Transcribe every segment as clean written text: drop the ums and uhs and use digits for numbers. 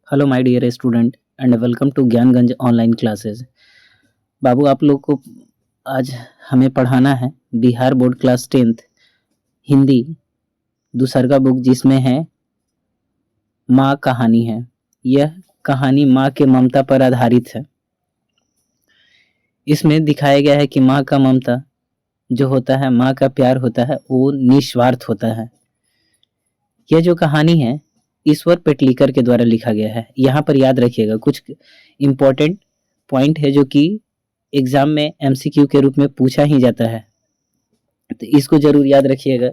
Hello my dear student and welcome to Gyanganj online classes. बाबू आप लोग को आज हमें पढ़ाना है Bihar board class 10th Hindi दूसरा बुक जिसमें है माँ कहानी है। यह कहानी माँ के ममता पर आधारित है। इसमें दिखाया गया है कि माँ का ममता जो होता है, माँ का प्यार होता है, वो निस्वार्थ होता है। यह जो कहानी है ईश्वर पेटलीकर के द्वारा लिखा गया है। यहाँ पर याद रखिएगा कुछ इम्पोर्टेंट पॉइंट है जो कि एग्जाम में एमसीक्यू के रूप में पूछा ही जाता है, तो इसको जरूर याद रखिएगा।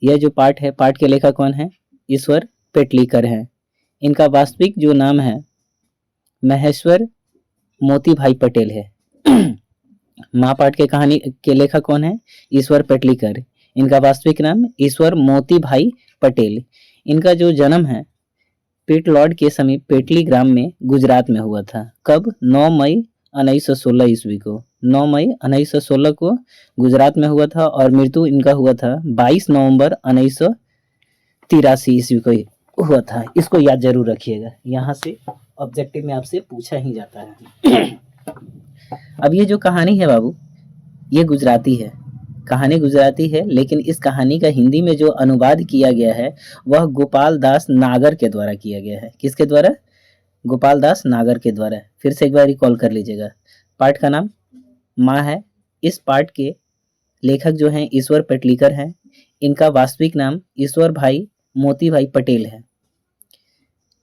यह जो पाठ है, पाठ के लेखक कौन है? ईश्वर पेटलीकर हैं। इनका वास्तविक जो नाम है महेश्वर मोती भाई पटेल है। माँ पाठ के कहानी के लेखक कौन है? ईश्वर पेटलीकर। इनका वास्तविक नाम ईश्वर मोती भाई पटेल। इनका जो जन्म है पेटलॉड के समीप पेटली ग्राम में गुजरात में हुआ था। कब? 9 मई 1916 ईस्वी को। 9 मई 1916 को गुजरात में हुआ था और मृत्यु इनका हुआ था 22 नवंबर 1983 ईस्वी को हुआ था। इसको याद जरूर रखिएगा, यहाँ से ऑब्जेक्टिव में आपसे पूछा ही जाता है। अब ये जो कहानी है बाबू, ये गुजराती है, कहानी गुजराती है, लेकिन इस कहानी का हिंदी में जो अनुवाद किया गया है वह गोपाल दास नागर के द्वारा किया गया है। किसके द्वारा? गोपाल दास नागर के द्वारा। फिर से एक बार रिकॉल कर लीजिएगा। पाठ का नाम माँ है। इस पाठ के लेखक जो हैं ईश्वर पेटलीकर हैं। इनका वास्तविक नाम ईश्वर भाई मोती भाई पटेल है।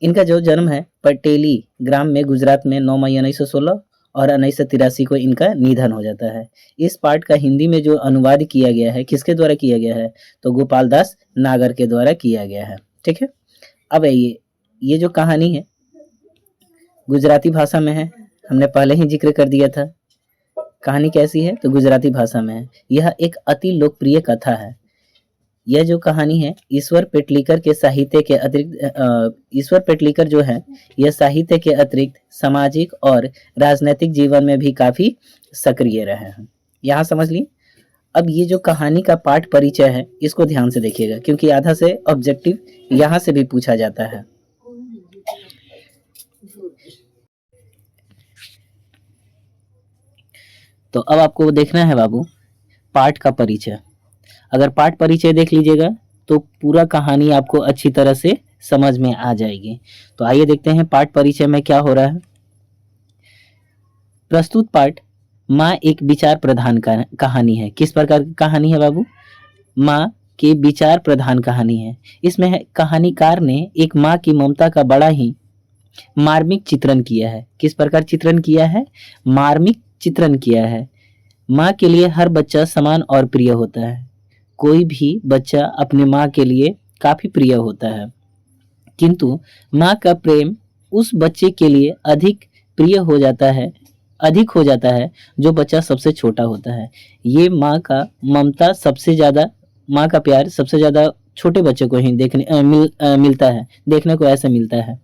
इनका जो जन्म है पटेली ग्राम में गुजरात में 9 मई 1916 और 1983 को इनका निधन हो जाता है। इस पाठ का हिंदी में जो अनुवाद किया गया है किसके द्वारा किया गया है? तो गोपाल दास नागर के द्वारा किया गया है। ठीक है। अब ये जो कहानी है गुजराती भाषा में है, हमने पहले ही जिक्र कर दिया था। कहानी कैसी है? तो गुजराती भाषा में है। यह एक अति लोकप्रिय कथा है। यह जो कहानी है ईश्वर पेटलीकर के साहित्य के अतिरिक्त, ईश्वर पेटलीकर जो है यह साहित्य के अतिरिक्त सामाजिक और राजनीतिक जीवन में भी काफी सक्रिय रहे हैं। यहाँ समझ लिए। अब ये जो कहानी का पाठ परिचय है इसको ध्यान से देखिएगा, क्योंकि आधा से ऑब्जेक्टिव यहाँ से भी पूछा जाता है। तो अब आपको देखना है बाबू पाठ का परिचय। अगर पाठ परिचय देख लीजिएगा तो पूरा कहानी आपको अच्छी तरह से समझ में आ जाएगी। तो आइए देखते हैं पाठ परिचय में क्या हो रहा है। प्रस्तुत पाठ माँ एक विचार प्रधान कहानी है। किस प्रकार की कहानी है बाबू? माँ के विचार प्रधान कहानी है। इसमें कहानीकार ने एक माँ की ममता का बड़ा ही मार्मिक चित्रण किया है। किस प्रकार चित्रण किया है? मार्मिक चित्रण किया है। माँ के लिए हर बच्चा समान और प्रिय होता है। कोई भी बच्चा अपने माँ के लिए काफी प्रिय होता है, किंतु माँ का प्रेम उस बच्चे के लिए अधिक हो जाता है जो बच्चा सबसे छोटा होता है। ये माँ का ममता सबसे ज्यादा, माँ का प्यार सबसे ज्यादा छोटे बच्चे को ही मिलता है, देखने को ऐसा मिलता है।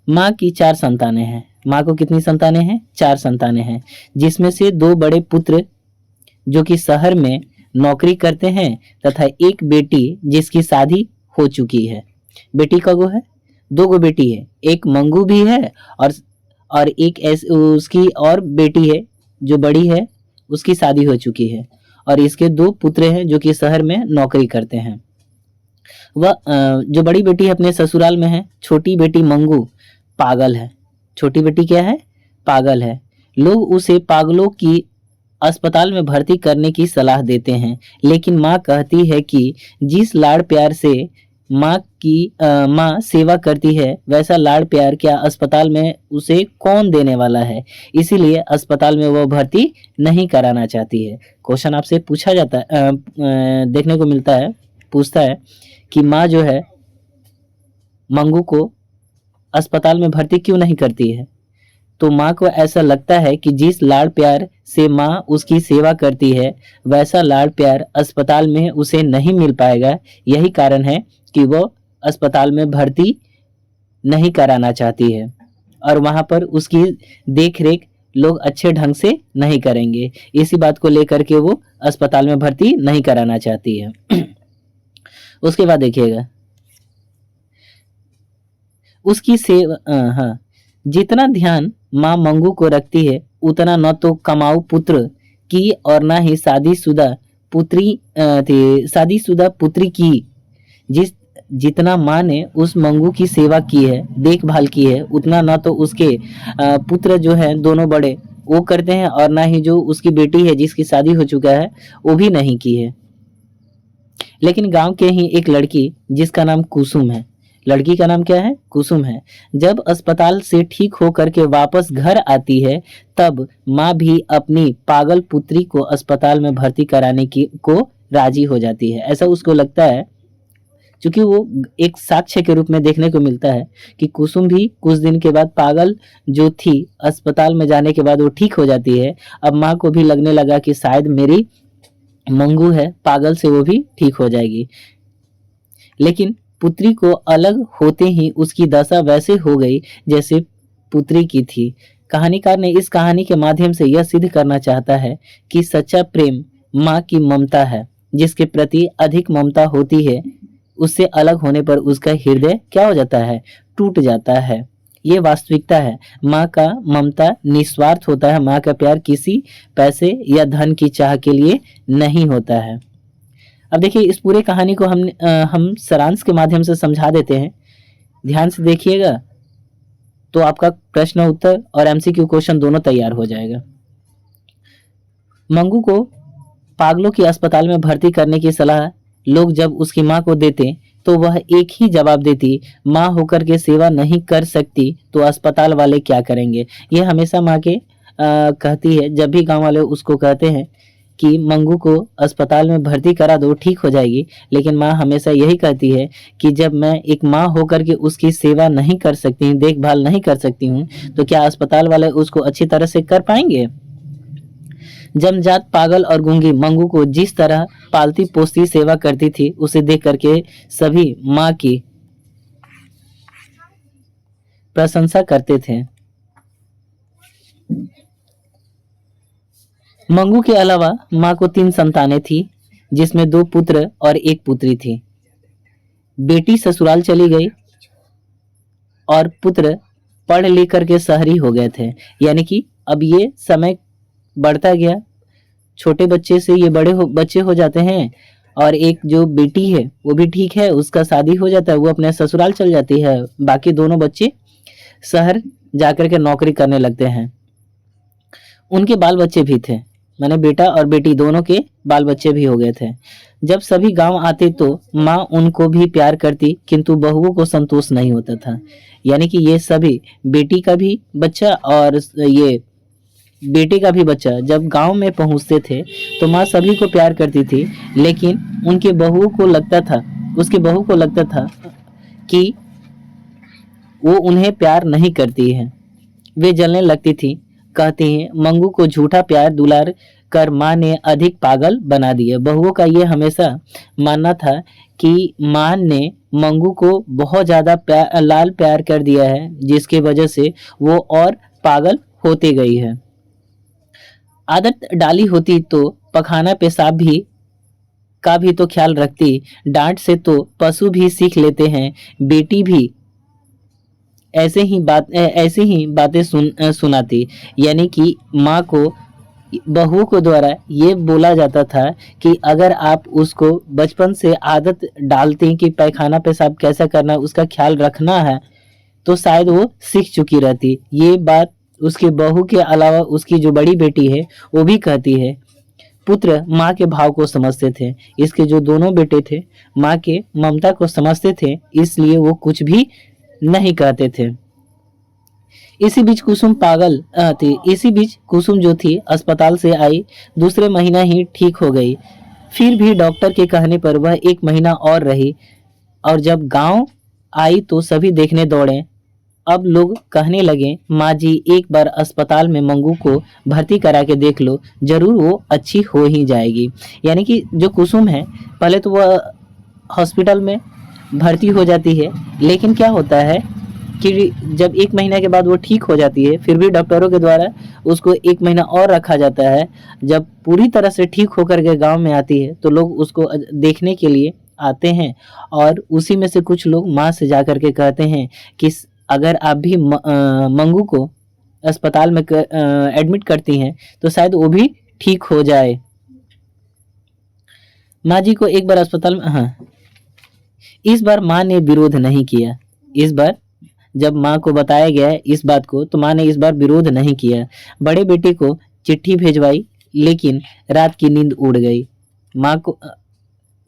माँ की 4 संतानें हैं। माँ को कितनी संतानें हैं? 4 संतानें हैं, जिसमें से 2 बड़े पुत्र जो कि शहर में नौकरी करते हैं तथा एक बेटी जिसकी शादी हो चुकी है। बेटी का गो है, 2 गो बेटी है, एक मंगू भी है और एक उसकी और बेटी है जो बड़ी है, उसकी शादी हो चुकी है, और इसके 2 पुत्र हैं जो कि शहर में नौकरी करते हैं। वह जो बड़ी बेटी है अपने ससुराल में है। छोटी बेटी मंगू पागल है। छोटी बेटी क्या है? पागल है। लोग उसे पागलों की अस्पताल में भर्ती करने की सलाह देते हैं, लेकिन माँ कहती है कि जिस लाड़ प्यार से माँ सेवा करती है वैसा लाड़ प्यार क्या अस्पताल में उसे कौन देने वाला है, इसीलिए अस्पताल में वो भर्ती नहीं कराना चाहती है। क्वेश्चन आपसे पूछा जाता है, देखने को मिलता है, पूछता है कि माँ जो है मंगू को अस्पताल में भर्ती क्यों नहीं करती है? तो माँ को ऐसा लगता है कि जिस लाड़ प्यार से माँ उसकी सेवा करती है वैसा लाड़ प्यार अस्पताल में उसे नहीं मिल पाएगा। यही कारण है कि वो अस्पताल में भर्ती नहीं कराना चाहती है और वहाँ पर उसकी देखरेख लोग अच्छे ढंग से नहीं करेंगे। इसी बात को लेकर के वो अस्पताल में भर्ती नहीं कराना चाहती है। उसके बाद देखिएगा उसकी सेवा हाँ, जितना ध्यान माँ मंगू को रखती है उतना न तो कमाऊ पुत्र की और न ही शादीशुदा पुत्री की। जिस जितना माँ ने उस मंगू की सेवा की है, देखभाल की है, उतना ना तो उसके पुत्र जो है दोनों बड़े वो करते हैं और ना ही जो उसकी बेटी है जिसकी शादी हो चुका है वो भी नहीं की है। लेकिन गांव के ही एक लड़की जिसका नाम कुसुम है, लड़की का नाम क्या है? कुसुम है। जब अस्पताल से ठीक होकर के वापस घर आती है तब माँ भी अपनी पागल पुत्री को अस्पताल में भर्ती कराने की को राजी हो जाती है। ऐसा उसको लगता है, क्योंकि वो एक साक्ष्य के रूप में देखने को मिलता है कि कुसुम भी कुछ दिन के बाद पागल जो थी अस्पताल में जाने के बाद वो ठीक हो जाती है। अब माँ को भी लगने लगा कि शायद मेरी मंगू है पागल से वो भी ठीक हो जाएगी। लेकिन पुत्री को अलग होते ही उसकी दशा वैसे हो गई जैसे पुत्री की थी। कहानीकार ने इस कहानी के माध्यम से यह सिद्ध करना चाहता है कि सच्चा प्रेम माँ की ममता है। जिसके प्रति अधिक ममता होती है उससे अलग होने पर उसका हृदय क्या हो जाता है? टूट जाता है। ये वास्तविकता है। माँ का ममता निस्वार्थ होता है। माँ का प्यार किसी पैसे या धन की चाह के लिए नहीं होता है। अब देखिए इस पूरे कहानी को हम सारांश के माध्यम से समझा देते हैं। ध्यान से देखिएगा तो आपका प्रश्न उत्तर और एमसीक्यू क्वेश्चन दोनों तैयार हो जाएगा। मंगू को पागलों के अस्पताल में भर्ती करने की सलाह लोग जब उसकी माँ को देते तो वह एक ही जवाब देती, माँ होकर के सेवा नहीं कर सकती तो अस्पताल वाले क्या करेंगे। ये हमेशा माँ के कहती है। जब भी गांव वाले उसको कहते हैं कि मंगू को अस्पताल में भर्ती करा दो ठीक हो जाएगी, लेकिन माँ हमेशा यही कहती है कि जब मैं एक माँ होकर के उसकी सेवा नहीं कर सकती, देखभाल नहीं कर सकती हूँ तो क्या अस्पताल वाले उसको अच्छी तरह से कर पाएंगे। जमजात पागल और गूंगी मंगू को जिस तरह पालती पोसती सेवा करती थी उसे देख करके सभी माँ की प्रशंसा करते थे। मंगू के अलावा माँ को 3 संतानें थी जिसमें 2 पुत्र और 1 पुत्री थी। बेटी ससुराल चली गई और पुत्र पढ़ लिख करके शहरी हो गए थे। यानी कि अब ये समय बढ़ता गया, छोटे बच्चे से ये बड़े बच्चे हो जाते हैं और एक जो बेटी है वो भी ठीक है, उसका शादी हो जाता है, वो अपने ससुराल चल जाती है। बाकी दोनों बच्चे शहर जाकर के नौकरी करने लगते हैं। उनके बाल बच्चे भी थे, माने बेटा और बेटी दोनों के बाल बच्चे भी हो गए थे। जब सभी गांव आते तो माँ उनको भी प्यार करती किंतु बहुओं को संतोष नहीं होता था। यानी कि ये सभी बेटी का भी बच्चा और ये बेटे का भी बच्चा जब गांव में पहुंचते थे तो माँ सभी को प्यार करती थी, लेकिन उनके बहू को लगता था उसके बहू को लगता था कि वो उन्हें प्यार नहीं करती है। वे जलने लगती थी। कहती हैं मंगू को झूठा प्यार दुलार कर माँ ने अधिक पागल बना दिया। बहुओं का ये हमेशा मानना था कि माँ ने मंगू को बहुत ज़्यादा लाल प्यार कर दिया है जिसकी वजह से वो और पागल होती गई है। आदत डाली होती तो पखाना पेशाब भी का भी तो ख्याल रखती। डांट से तो पशु भी सीख लेते हैं। बेटी भी ऐसे ही बातें सुनाती। यानी कि माँ को बहू को द्वारा ये बोला जाता था कि अगर आप उसको बचपन से आदत डालते कि पैखाना पेशाब कैसा करना उसका ख्याल रखना है तो शायद वो सीख चुकी रहती। ये बात उसके बहू के अलावा उसकी जो बड़ी बेटी है वो भी कहती है। पुत्र माँ के भाव को समझते थे। इसके जो दोनों बेटे थे माँ के ममता को समझते थे, इसलिए वो कुछ भी नहीं कहते थे। इसी बीच कुसुम पागल थी। इसी बीच कुसुम जो थी अस्पताल से आई, दूसरे महीना ही ठीक हो गई। फिर भी डॉक्टर के कहने पर वह 1 महीना और रही और जब गांव आई तो सभी देखने दौड़े। अब लोग कहने लगे माँ जी एक बार अस्पताल में मंगू को भर्ती करा के देख लो, जरूर वो अच्छी हो ही जाएगी। यानी कि जो कुसुम है पहले तो वह हॉस्पिटल में भर्ती हो जाती है, लेकिन क्या होता है कि जब 1 महीने के बाद वो ठीक हो जाती है फिर भी डॉक्टरों के द्वारा उसको 1 महीना और रखा जाता है। जब पूरी तरह से ठीक होकर के गांव में आती है तो लोग उसको देखने के लिए आते हैं और उसी में से कुछ लोग माँ से जाकर के कहते हैं कि अगर आप भी मंगू को अस्पताल में एडमिट करती हैं तो शायद वो भी ठीक हो जाए। माँ जी को एक बार अस्पताल में, हाँ, इस बार माँ ने विरोध नहीं किया। इस बार जब माँ को बताया गया इस बात को तो माँ ने इस बार विरोध नहीं किया। बड़े बेटे को चिट्ठी भेजवाई, लेकिन रात की नींद उड़ गई। माँ को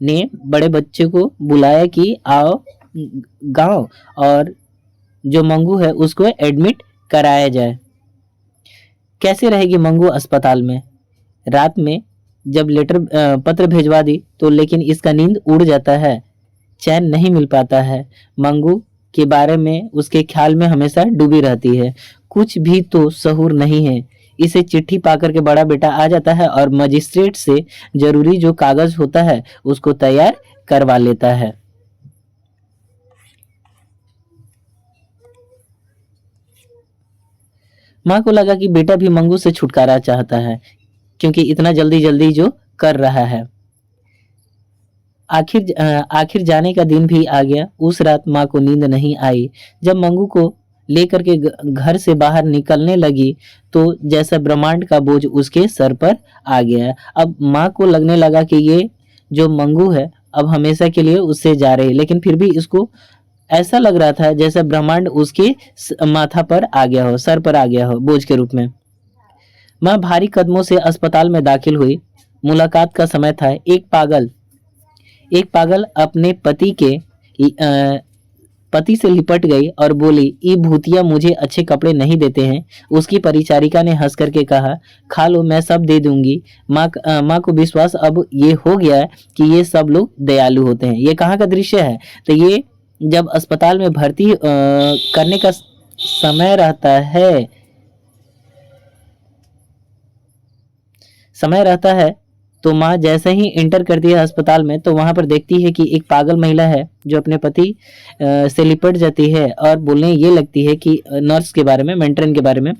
ने बड़े बच्चे को बुलाया कि आओ गांव और जो मंगू है उसको एडमिट कराया जाए। कैसे रहेगी मंगू अस्पताल में? रात में जब पत्र भेजवा दी तो लेकिन इसका नींद उड़ जाता है, चैन नहीं मिल पाता है। मंगू के बारे में उसके ख्याल में हमेशा डूबी रहती है। कुछ भी तो सहूर नहीं है। इसे चिट्ठी पाकर के बड़ा बेटा आ जाता है और मजिस्ट्रेट से जरूरी जो कागज होता है उसको तैयार करवा लेता है। माँ को लगा कि बेटा भी मंगू से छुटकारा चाहता है, क्योंकि इतना जल्दी जल्दी जो कर रहा है। आखिर जाने का दिन भी आ गया। उस रात माँ को नींद नहीं आई। जब मंगू को लेकर के घर से बाहर निकलने लगी तो जैसा ब्रह्मांड का बोझ उसके सर पर आ गया। अब माँ को लगने लगा कि ये जो मंगू है अब हमेशा के लिए उससे जा रही, लेकिन फिर भी इसको ऐसा लग रहा था जैसा ब्रह्मांड उसके माथा पर आ गया हो, सर पर आ गया हो बोझ के रूप में। माँ भारी कदमों से अस्पताल में दाखिल हुई। मुलाकात का समय था। एक पागल अपने पति से लिपट गई और बोली, ये भूतिया मुझे अच्छे कपड़े नहीं देते हैं। उसकी परिचारिका ने हंस करके कहा, खा लो, मैं सब दे दूंगी। माँ को विश्वास अब ये हो गया है कि ये सब लोग दयालु होते हैं। ये कहाँ का दृश्य है? तो ये जब अस्पताल में भर्ती करने का समय रहता है तो माँ जैसे ही इंटर करती है अस्पताल में तो वहां पर देखती है कि एक पागल महिला है जो अपने पति से लिपट जाती है और बोलने ये लगती है कि नर्स के बारे में, मेंटेन के बारे में,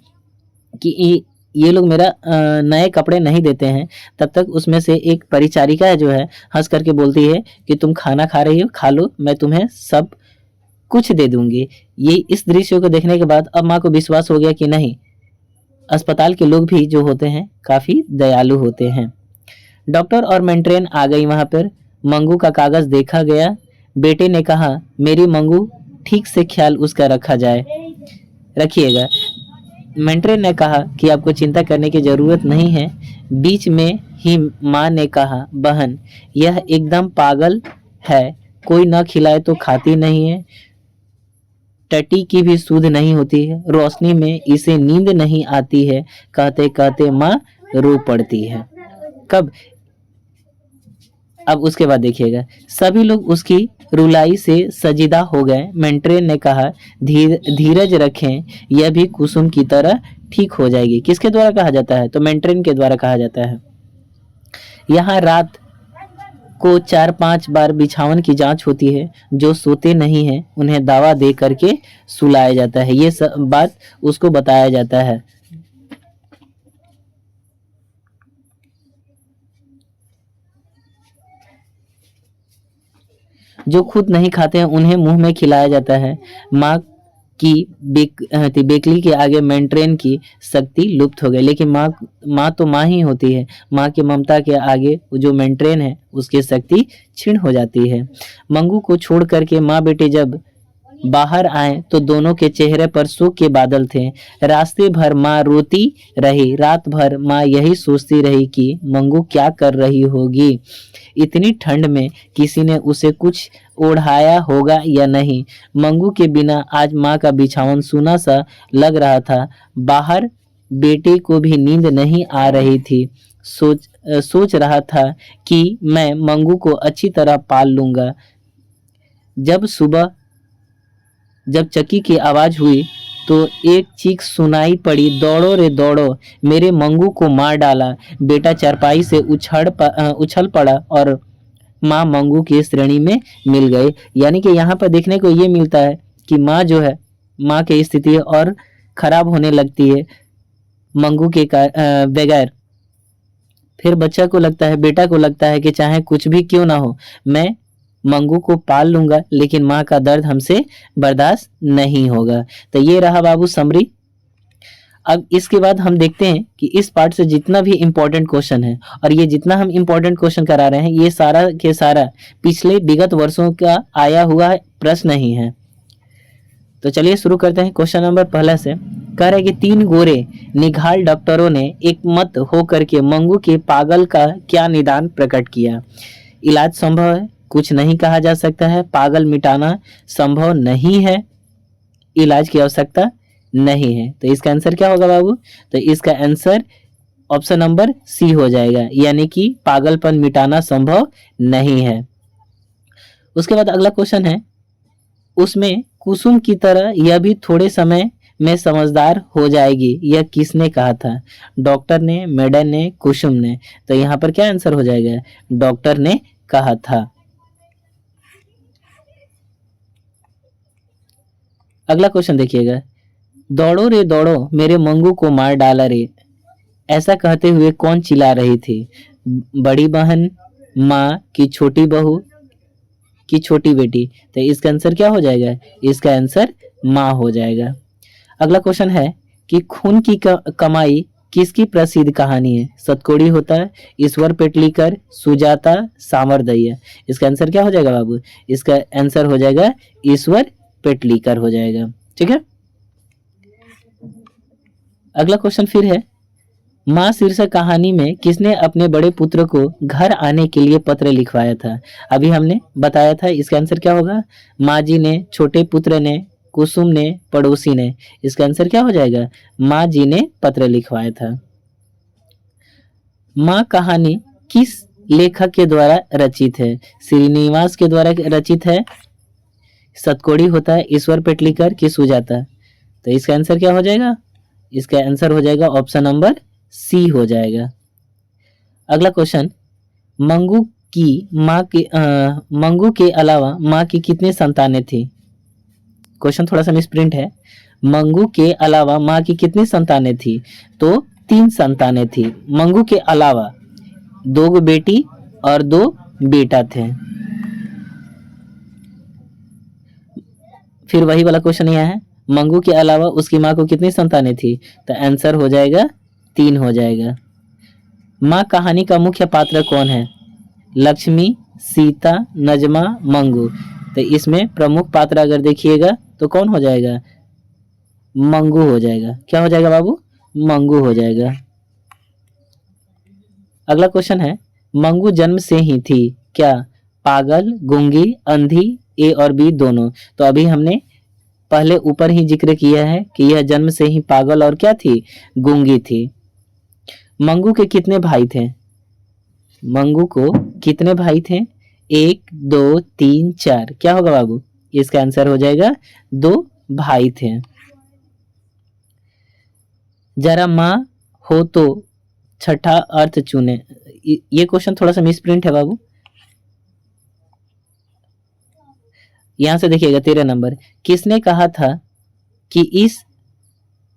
कि ये लोग मेरा नए कपड़े नहीं देते हैं। तब तक उसमें से एक परिचारिका जो है हंस करके बोलती है कि तुम खाना खा रही हो, खा लो, मैं तुम्हें सब कुछ दे दूंगी। ये इस दृश्य को देखने के बाद अब माँ को विश्वास हो गया कि नहीं, अस्पताल के लोग भी जो होते हैं काफी दयालु होते हैं। डॉक्टर और मेंटेन आ गई वहां पर। मंगू का कागज देखा गया। बेटे ने कहा, मेरी मंगू ठीक से ख्याल उसका रखिएगा। मेंटेन ने कहा कि आपको चिंता करने की जरूरत नहीं है। बीच में ही माँ ने कहा, बहन यह एकदम पागल है, कोई न खिलाए तो खाती नहीं है, टटी की भी सुध नहीं होती है, रोशनी में इसे नींद नहीं आती है। कहते कहते माँ रो पड़ती है। कब? अब उसके बाद देखिएगा, सभी लोग उसकी रुलाई से सजीदा हो गए। मेंटेन ने कहा, धीरज रखें, यह भी कुसुम की तरह ठीक हो जाएगी। किसके द्वारा कहा जाता है? तो मेंटेन के द्वारा कहा जाता है। यहाँ रात को 4-5 बार बिछावन की जांच होती है। जो सोते नहीं हैं उन्हें दवा दे करके सुलाया जाता है। ये सब बात उसको बताया जाता है। जो खुद नहीं खाते हैं उन्हें मुंह में खिलाया जाता है। माँ की बेकली के आगे मेंटेन की शक्ति लुप्त हो गई, लेकिन माँ तो माँ ही होती है। माँ की ममता के आगे जो मेंटेन है उसकी शक्ति क्षीण हो जाती है। मंगू को छोड़ करके माँ बेटे जब बाहर आए तो दोनों के चेहरे पर शोक के बादल थे। रास्ते भर माँ रोती रही। रात भर माँ यही सोचती रही कि मंगू क्या कर रही होगी। इतनी ठंड में किसी ने उसे कुछ ओढ़ाया होगा या नहीं। मंगू के बिना आज माँ का बिछावन सूना सा लग रहा था। बाहर बेटे को भी नींद नहीं आ रही थी। सोच रहा था कि मैं मंगू को अच्छी तरह पाल लूंगा। जब चक्की की आवाज हुई तो एक चीख सुनाई पड़ी, दौड़ो रे दौड़ो, मेरे मंगू को मार डाला। बेटा चारपाई से उछल पड़ा और माँ मंगू की श्रेणी में मिल गई। यानी कि यहाँ पर देखने को ये मिलता है कि माँ जो है, माँ की स्थिति और खराब होने लगती है मंगू के बगैर। फिर बच्चा को लगता है, बेटा को लगता है कि चाहे कुछ भी क्यों ना हो, मैं मंगू को पाल लूंगा, लेकिन माँ का दर्द हमसे बर्दाश्त नहीं होगा। तो ये रहा बाबू समरी। अब इसके बाद हम देखते हैं कि इस पार्ट से जितना भी इम्पोर्टेंट क्वेश्चन है, और ये जितना हम इम्पोर्टेंट क्वेश्चन करा रहे हैं, ये सारा के सारा पिछले विगत वर्षों का आया हुआ प्रश्न ही है। तो चलिए शुरू करते हैं। क्वेश्चन नंबर पहला से कह रहे हैं कि 3 गोरे निघाल डॉक्टरों ने एक मत होकर के मंगू के पागल का क्या निदान प्रकट किया। इलाज संभव है, कुछ नहीं कहा जा सकता है, पागल मिटाना संभव नहीं है, इलाज की आवश्यकता नहीं है। तो इसका आंसर क्या होगा बाबू? तो इसका आंसर ऑप्शन नंबर सी हो जाएगा, यानी कि पागलपन मिटाना संभव नहीं है। उसके बाद अगला क्वेश्चन है, उसमें कुसुम की तरह यह भी थोड़े समय में समझदार हो जाएगी, यह किसने कहा था? डॉक्टर ने, मेडन ने, कुसुम ने? तो यहाँ पर क्या आंसर हो जाएगा? डॉक्टर ने कहा था। अगला क्वेश्चन देखिएगा, दौड़ो रे दौड़ो मेरे मंगू को मार डाला रे, ऐसा कहते हुए कौन चिल्ला रही थी? बड़ी बहन, माँ की छोटी बहू की छोटी बेटी? तो इसका आंसर क्या हो जाएगा? इसका आंसर माँ हो जाएगा। अगला क्वेश्चन है कि खून की कमाई किसकी प्रसिद्ध कहानी है? सतकोड़ी होता है, ईश्वर पेटलीकर, सुजाता, सामरदैया? इसका आंसर क्या हो जाएगा बाबू? इसका आंसर हो जाएगा ईश्वर पेटलीकर हो जाएगा। ठीक है। अगला क्वेश्चन फिर है, माँ शीर्षक कहानी में किसने अपने बड़े पुत्र को घर आने के लिए पत्र लिखवाया था? अभी हमने बताया था, इसका आंसर क्या होगा? माँ जी ने, छोटे पुत्र ने, कुसुम ने, पड़ोसी ने? इसका आंसर क्या हो जाएगा? माँ जी ने पत्र लिखवाया था। माँ कहानी किस लेखक के द्वारा रचित है? श्रीनिवास के द्वारा रचित है, सतकोड़ी होता है, ईश्वर पेटलीकर की सुजाता? तो इसका आंसर क्या हो जाएगा? इसका आंसर हो जाएगा ऑप्शन नंबर सी हो जाएगा। अगला क्वेश्चन, मंगू के अलावा माँ की कितनी संतानें थी? क्वेश्चन थोड़ा सा मिसप्रिंट है। मंगू के अलावा माँ की कितनी संतानें थी? तो 3 संतानें थी। मंगू के अलावा 2 बेटी और 2 बेटा थे। फिर वही वाला क्वेश्चन यहाँ है, मंगू के अलावा उसकी माँ को कितनी संतानें थी? तो आंसर हो जाएगा 3 हो जाएगा। माँ कहानी का मुख्य पात्र कौन है? लक्ष्मी, सीता, नजमा, मंगू? तो इसमें प्रमुख पात्र अगर देखिएगा तो कौन हो जाएगा? मंगू हो जाएगा। क्या हो जाएगा बाबू? मंगू हो जाएगा। अगला क्वेश्चन है, मंगू जन्म से ही थी क्या पागल, गूंगी, अंधी, ए और बी दोनों? तो अभी हमने पहले ऊपर ही जिक्र किया है कि यह जन्म से ही पागल और क्या थी? गूंगी थी। मंगू के कितने भाई थे? मंगू को कितने भाई थे? 1, 2, 3, 4? क्या होगा बाबू? इसका आंसर हो जाएगा 2 भाई थे। जरा माँ हो तो छठा अर्थ चुने? ये क्वेश्चन थोड़ा सा मिसप्रिंट है बाबू। यहां से देखिएगा 13 नंबर, किसने कहा था कि इस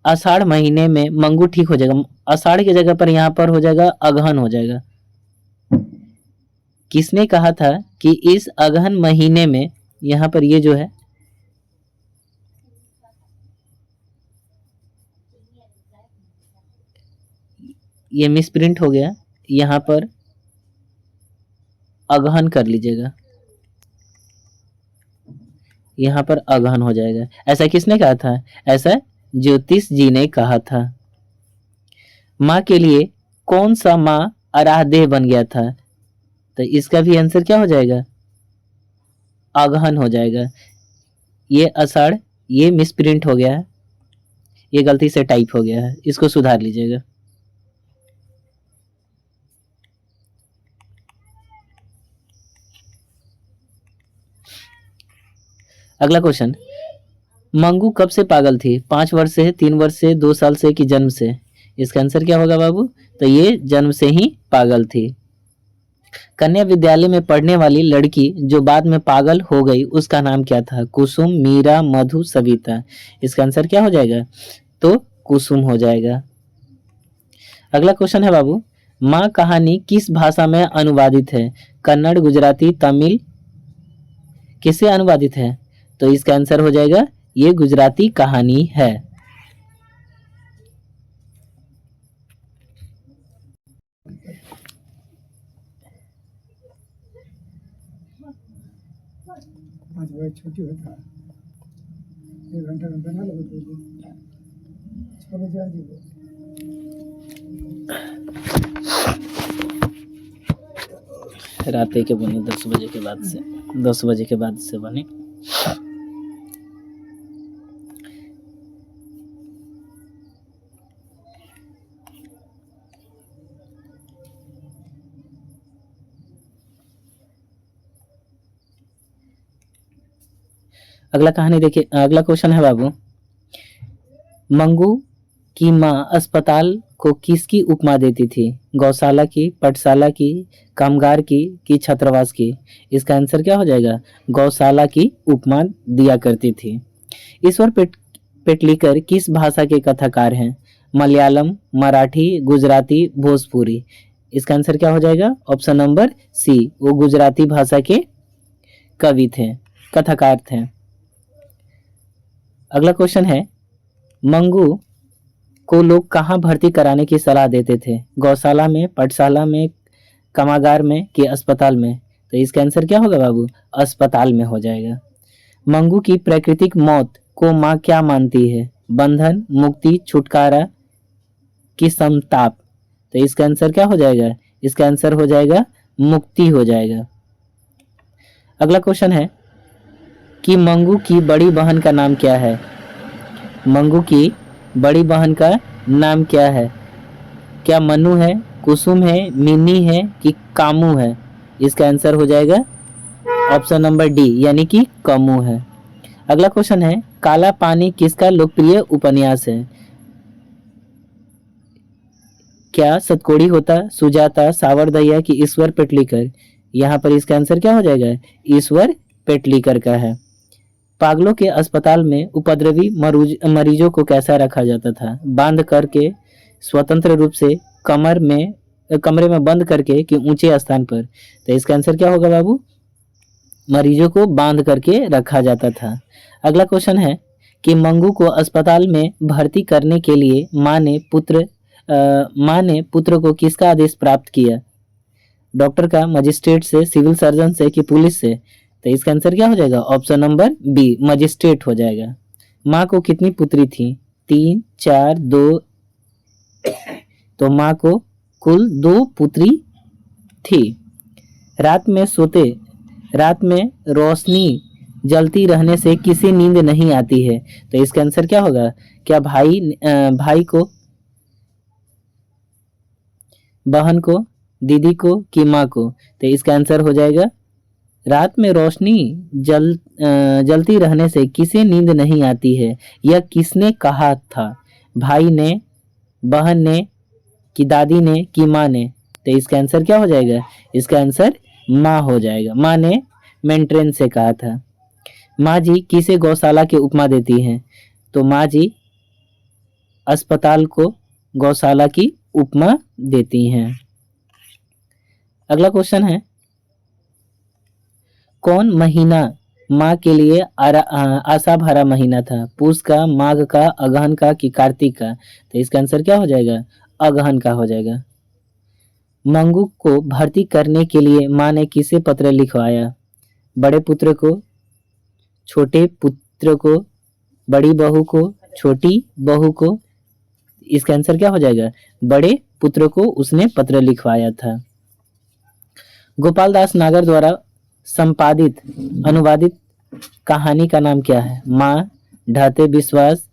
आषाढ़ महीने में मंगू ठीक हो जाएगा? आषाढ़ की जगह पर यहाँ पर हो जाएगा अगहन हो जाएगा। किसने कहा था कि इस अगहन महीने में, यहाँ पर ये जो है ये मिसप्रिंट हो गया, यहाँ पर अगहन कर लीजिएगा, यहाँ पर अगहन हो जाएगा। ऐसा किसने कहा था? ऐसा ज्योतिष जी ने कहा था। माँ के लिए कौन सा माँ आराध्य बन गया था? तो इसका भी आंसर क्या हो जाएगा? अगहन हो जाएगा। ये आषाढ़, ये मिसप्रिंट हो गया है, ये गलती से टाइप हो गया है, इसको सुधार लीजिएगा। अगला क्वेश्चन, मंगू कब से पागल थी? 5 वर्ष से, 3 वर्ष से, 2 साल से कि जन्म से? इसका आंसर क्या होगा बाबू? तो ये जन्म से ही पागल थी। कन्या विद्यालय में पढ़ने वाली लड़की जो बाद में पागल हो गई उसका नाम क्या था? कुसुम, मीरा, मधु, सविता? इसका आंसर क्या हो जाएगा? तो कुसुम हो जाएगा। अगला क्वेश्चन है बाबू, माँ कहानी किस भाषा में अनुवादित है? कन्नड़, गुजराती, तमिल किससे अनुवादित है? तो इसका आंसर हो जाएगा ये गुजराती कहानी है। छुट्टी होता है 1 घंटा में बना लो 6 बजे आ जाइए। रात के बने 10 बजे के बाद से 10 बजे के बाद से बने। अगला कहानी देखिए, अगला क्वेश्चन है बाबू, मंगू की माँ अस्पताल को किसकी उपमा देती थी? गौशाला की, पाठशाला की, कामगार की कि छात्रावास की? इसका आंसर क्या हो जाएगा? गौशाला की उपमा दिया करती थी। ईश्वर पेटलीकर किस भाषा के कथाकार हैं? मलयालम, मराठी, गुजराती, भोजपुरी? इसका आंसर क्या हो जाएगा? ऑप्शन नंबर सी, वो गुजराती भाषा के कवि थे, कथाकार थे। अगला क्वेश्चन है, मंगू को लोग कहाँ भर्ती कराने की सलाह देते थे? गौशाला में, पाठशाला में, कामगार में कि अस्पताल में? तो इसका आंसर क्या होगा बाबू? अस्पताल में हो जाएगा। मंगू की प्राकृतिक मौत को माँ क्या मानती है? बंधन, मुक्ति, छुटकारा कि संताप? तो इसका आंसर क्या हो जाएगा? इसका आंसर हो जाएगा मुक्ति हो जाएगा। अगला क्वेश्चन है कि मंगू की बड़ी बहन का नाम क्या है? मंगू की बड़ी बहन का नाम क्या है? क्या मनु है, कुसुम है, मिनी है कि कामू है? इसका आंसर हो जाएगा ऑप्शन नंबर डी, यानी कि कमू है। अगला क्वेश्चन है, काला पानी किसका लोकप्रिय उपन्यास है? क्या सतकोड़ी होता, सुजाता, सावरदैया कि ईश्वर पेटलीकर? यहाँ पर इसका आंसर क्या हो जाएगा? ईश्वर पेटलीकर का है। पागलों के अस्पताल में उपद्रवी मरीजों को कैसा रखा जाता था? बांध करके, स्वतंत्र रूप से, कमरे में बंद करके कि ऊंचे स्थान पर? तो इसका आंसर क्या होगा बाबू? मरीजों को बांध करके रखा जाता था। अगला क्वेश्चन है कि मंगू को अस्पताल में भर्ती करने के लिए माँ ने पुत्र को किसका आदेश प्राप्त किया? डॉक्टर का, मजिस्ट्रेट से, सिविल सर्जन से कि पुलिस से? तो इसका आंसर क्या हो जाएगा? ऑप्शन नंबर बी, मजिस्ट्रेट हो जाएगा। माँ को कितनी पुत्री थी? 3, 4, 2? तो माँ को कुल 2 पुत्री थी। रात में रोशनी जलती रहने से किसी नींद नहीं आती है? तो इसका आंसर क्या होगा? क्या भाई को, बहन को, दीदी को कि माँ को? तो इसका आंसर हो जाएगा रात में रोशनी जलती रहने से किसे नींद नहीं आती है, यह किसने कहा था? भाई ने, बहन ने कि दादी ने कि माँ ने? तो इसका आंसर क्या हो जाएगा? इसका आंसर माँ हो जाएगा। माँ ने मेंटेन से कहा था। माँ जी किसे गौशाला की उपमा देती हैं? तो माँ जी अस्पताल को गौशाला की उपमा देती हैं। अगला क्वेश्चन है, कौन महीना माँ के लिए आशा भरा महीना था? पूस का, माघ का, अगहन का कि कार्तिक का? तो इसका आंसर क्या हो जाएगा? अगहन का हो जाएगा। मंगू को भर्ती करने के लिए माँ ने किसे पत्र लिखवाया? बड़े पुत्र को, छोटे पुत्र को, बड़ी बहू को, छोटी बहू को? इसका आंसर क्या हो जाएगा? बड़े पुत्र को उसने पत्र लिखवाया था। गोपाल दास नागर द्वारा संपादित अनुवादित कहानी का नाम क्या है? माँ, ढाते विश्वास,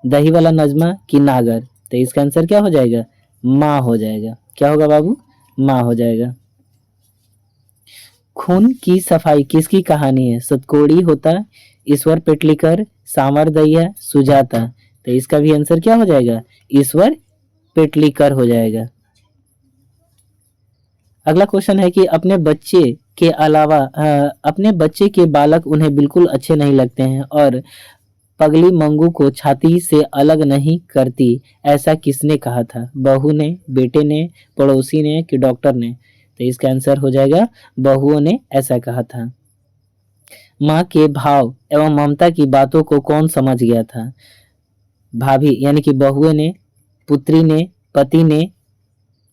दही वाला नजमा कि नागर? तो इसका आंसर क्या हो जाएगा? माँ हो जाएगा। क्या होगा बाबू? माँ हो जाएगा। खून की सफाई किसकी कहानी है? सतकोड़ी होता, ईश्वर पेटलीकर, सावरदैया, सुजाता? तो इसका भी आंसर क्या हो जाएगा? ईश्वर पेटलीकर हो जाएगा। अगला क्वेश्चन है कि अपने बच्चे के बालक उन्हें बिल्कुल अच्छे नहीं लगते हैं और पगली मंगू को छाती से अलग नहीं करती, ऐसा किसने कहा था? बहू ने, बेटे ने, पड़ोसी ने कि डॉक्टर ने? तो इसका आंसर हो जाएगा बहुओं ने ऐसा कहा था। माँ के भाव एवं ममता की बातों को कौन समझ गया था? भाभी यानी कि बहुओं ने, पुत्री ने, पति ने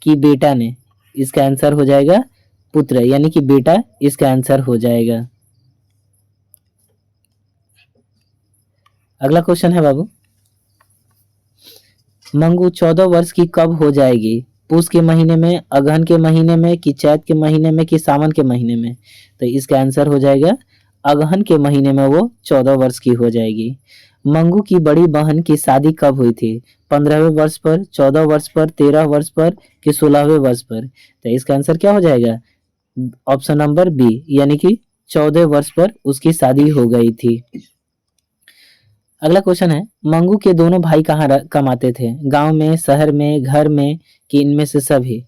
कि बेटा ने? इसका आंसर हो जाएगा पुत्र यानी कि बेटा इसका आंसर हो जाएगा। अगला क्वेश्चन है बाबू, मंगू 14 वर्ष की कब हो जाएगी? पूस के महीने में, अगहन के महीने में कि चैत के महीने में कि सावन के महीने में? तो इसका आंसर हो जाएगा अगहन के महीने में वो 14 वर्ष की हो जाएगी। मंगू की बड़ी बहन की शादी कब हुई थी? 15वें वर्ष पर, 14 वर्ष पर, 13 वर्ष पर कि 16वें वर्ष पर? तो इसका आंसर क्या हो जाएगा? ऑप्शन नंबर बी यानी कि 14 वर्ष पर उसकी शादी हो गई थी। अगला क्वेश्चन है, मंगू के दोनों भाई कहाँ कमाते थे? गांव में, शहर में, घर में कि इनमें से सभी?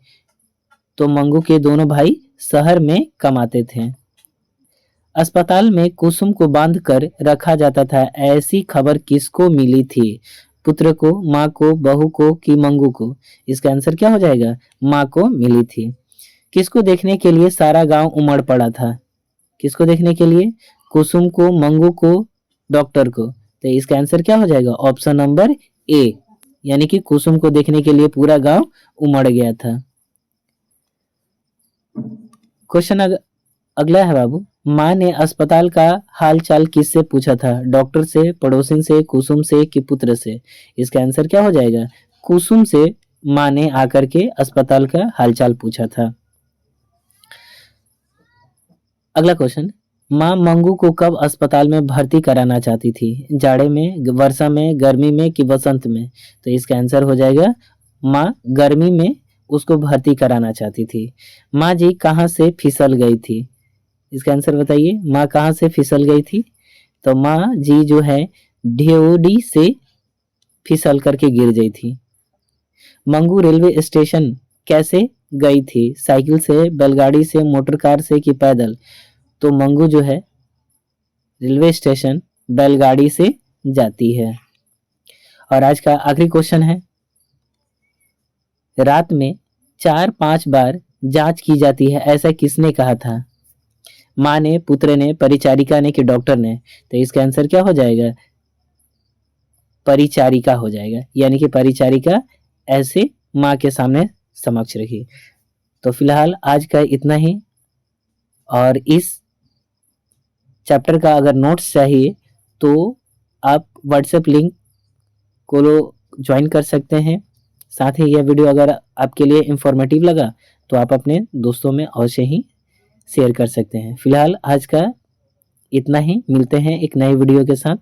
तो मंगू के दोनों भाई शहर में कमाते थे। अस्पताल में कुसुम को बांध कर रखा जाता था, ऐसी खबर किसको मिली थी? पुत्र को, माँ को, बहू को कि मंगू को? इसका आंसर क्या हो जाएगा? माँ को मिली थी। किसको देखने के लिए सारा गांव उमड़ पड़ा था? किसको देखने के लिए? कुसुम को, मंगू को, डॉक्टर को? तो इसका आंसर क्या हो जाएगा? ऑप्शन नंबर ए यानी कि कुसुम को देखने के लिए पूरा गांव उमड़ गया था। क्वेश्चन अगला है बाबू, माँ ने अस्पताल का हाल चाल किससे पूछा था? डॉक्टर से, पड़ोसिन से, कुसुम से कि पुत्र से? इसका आंसर क्या हो जाएगा? कुसुम से माँ ने आकर के अस्पताल का हालचाल पूछा था। अगला क्वेश्चन, माँ मंगू को कब अस्पताल में भर्ती कराना चाहती थी? जाड़े में, वर्षा में, गर्मी में कि बसंत में? तो इसका आंसर हो जाएगा माँ गर्मी में उसको भर्ती कराना चाहती थी। माँ जी कहाँ से फिसल गई थी? इसका आंसर बताइए, माँ कहाँ से फिसल गई थी? तो माँ जी जो है ढेउडी से फिसल करके गिर गई थी। मंगू रेलवे स्टेशन कैसे गई थी? साइकिल से, बैलगाड़ी से, मोटर कार से कि पैदल? तो मंगू जो है रेलवे स्टेशन बैलगाड़ी से जाती है। और आज का आखिरी क्वेश्चन है, रात में 4-5 बार जांच की जाती है, ऐसा किसने कहा था? माँ ने, पुत्र ने, परिचारिका ने कि डॉक्टर ने? तो इसका आंसर क्या हो जाएगा? परिचारिका हो जाएगा यानी कि परिचारिका ऐसे माँ के सामने समक्ष रखी। तो फिलहाल आज का इतना ही, और इस चैप्टर का अगर नोट्स चाहिए तो आप व्हाट्सएप लिंक को ज्वाइन कर सकते हैं। साथ ही यह वीडियो अगर आपके लिए इंफॉर्मेटिव लगा तो आप अपने दोस्तों में अवश्य ही शेयर कर सकते हैं। फिलहाल आज का इतना ही, मिलते हैं एक नए वीडियो के साथ।